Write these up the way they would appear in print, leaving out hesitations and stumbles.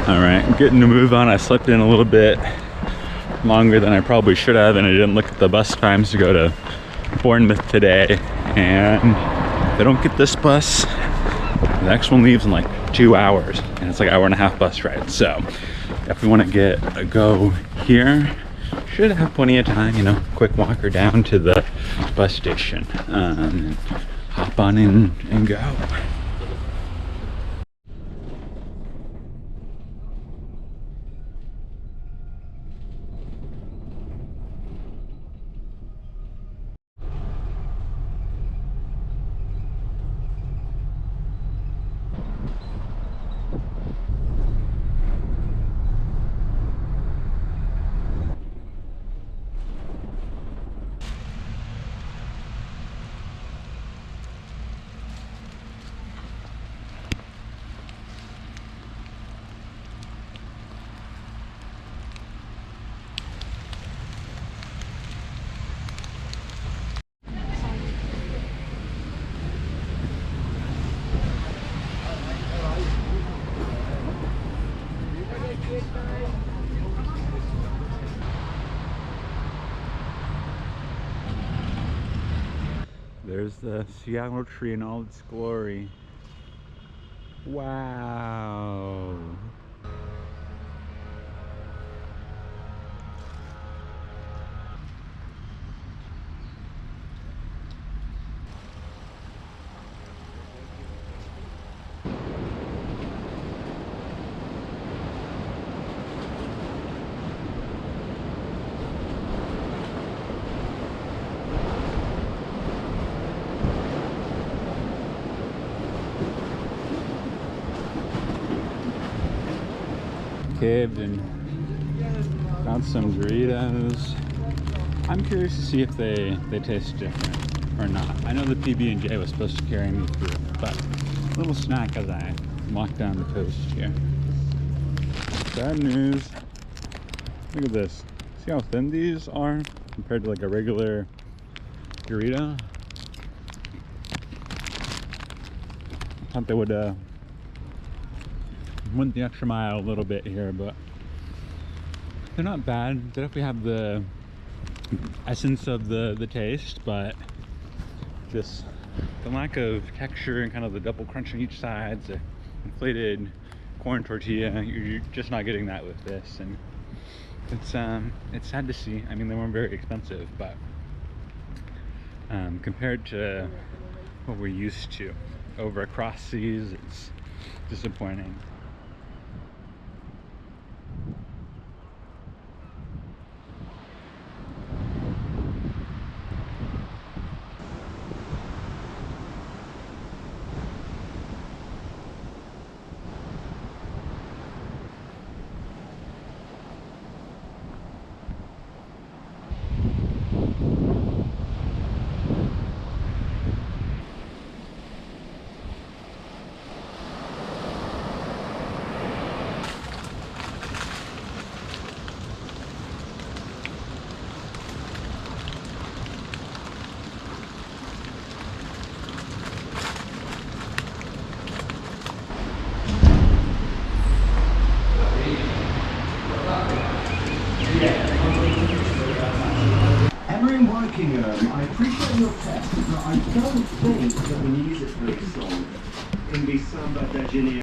All right, I'm getting to move on. I slept in a little bit longer than I probably should have, and I didn't look at the bus times to go to Bournemouth today. And if I don't get this bus, the next one leaves in like 2 hours, and it's like an hour and a half bus ride. So if we want to get a go here, should have plenty of time, you know, quick walker down to the bus station, and hop on in and go. There's the Seattle tree in all its glory. Wow. Caved and found some Doritos. I'm curious to see if they taste different or not. I know the PB&J was supposed to carry me through, but a little snack as I walk down the coast here. Bad news. Look at this. See how thin these are compared to like a regular Dorito? I thought they would went the extra mile a little bit here, but they're not bad. They definitely have the essence of the taste, but the lack of texture and kind of the double crunch on each side, the inflated corn tortilla, you're just not getting that with this, and it's sad to see. I mean, they weren't very expensive, but compared to what we're used to over across seas, it's disappointing. I appreciate your test, but I don't think that we use it for this song. In the samba da Genia.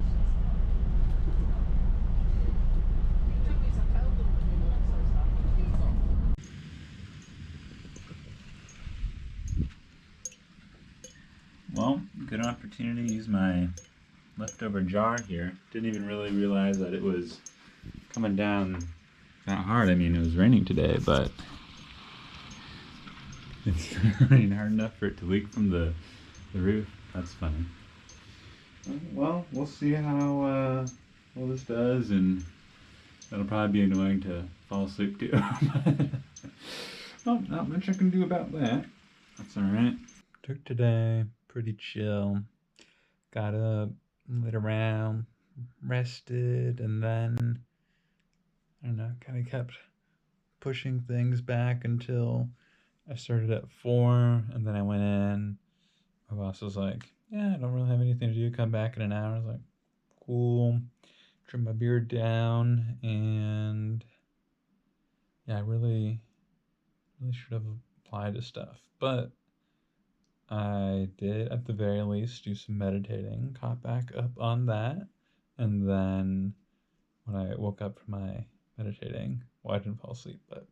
Well, good opportunity to use my leftover jar here. Didn't even really realize that it was coming down that hard. I mean, it was raining today, but it's raining hard enough for it to leak from the roof. That's funny. Well, we'll see how well this does, and that'll probably be annoying to fall asleep to. Well, not much I can do about that. That's alright. Took today pretty chill. Got up, lit around, rested, and then I don't know, kind of kept pushing things back until I started at 4, and then I went in. My boss was like, yeah, I don't really have anything to do, come back in an hour. I was like, cool. trim my beard down, and yeah, I really should have applied to stuff. But I did, at the very least, do some meditating, caught back up on that, and then when I woke up from my meditating, well, I didn't fall asleep, but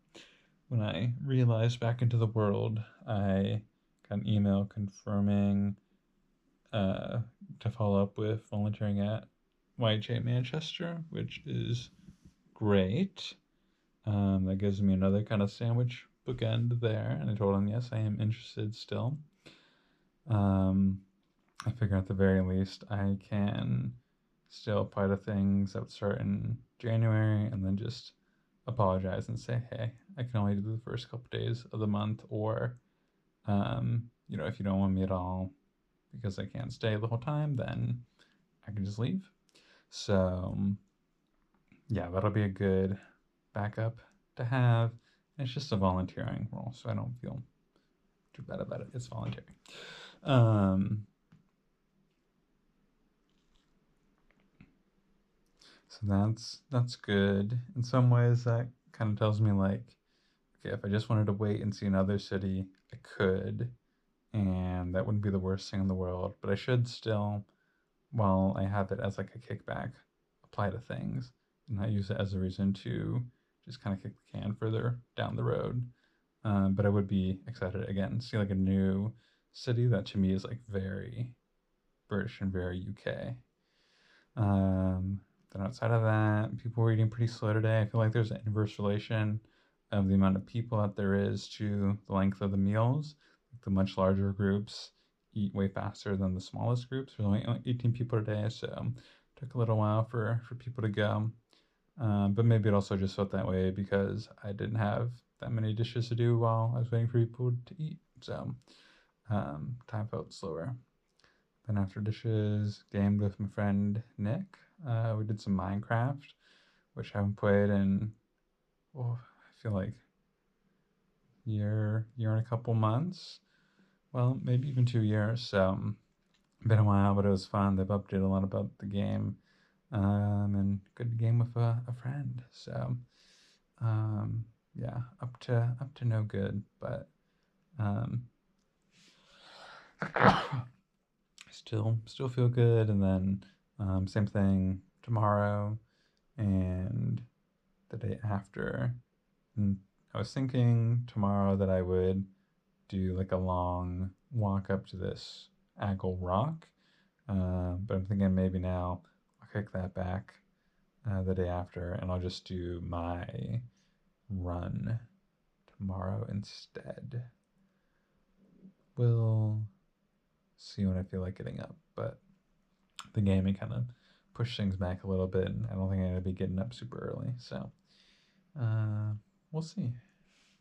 when I realized back into the world, I got an email confirming to follow up with volunteering at YHA Manchester, which is great. That gives me another kind of sandwich bookend there, and I told him yes, I am interested still. I figure at the very least I can still apply to things that would start in January, and then just apologize and say, hey, I can only do the first couple days of the month, or if you don't want me at all because I can't stay the whole time, then I can just leave. So yeah, that'll be a good backup to have. It's just a volunteering role, so I don't feel too bad about it. It's volunteering. So that's good. In some ways, that kind of tells me like, okay, if I just wanted to wait and see another city, I could, and that wouldn't be the worst thing in the world. But I should still, while I have it as like a kickback, apply to things and not use it as a reason to just kind of kick the can further down the road. But I would be excited again to see like a new city that to me is like very British and very UK. Then outside of that, people were eating pretty slow today. I feel like there's an inverse relation of the amount of people that there is to the length of the meals. The much larger groups eat way faster than the smallest groups. There's only 18 people today, so it took a little while for people to go. But maybe it also just felt that way because I didn't have that many dishes to do while I was waiting for people to eat. So time felt slower. Then after dishes, gamed with my friend Nick. We did some Minecraft, which I haven't played in, I feel like year and a couple months. Well, maybe even 2 years. So been a while, but it was fun. They've updated a lot about the game, and good game with a friend. So yeah, up to no good, but still feel good. And then same thing tomorrow and the day after. And I was thinking tomorrow that I would do like a long walk up to this Aggle Rock, but I'm thinking maybe now I'll kick that back the day after, and I'll just do my run tomorrow instead. We'll see when I feel like getting up, but the gaming kind of pushed things back a little bit, and I don't think I'm going to be getting up super early, so we'll see.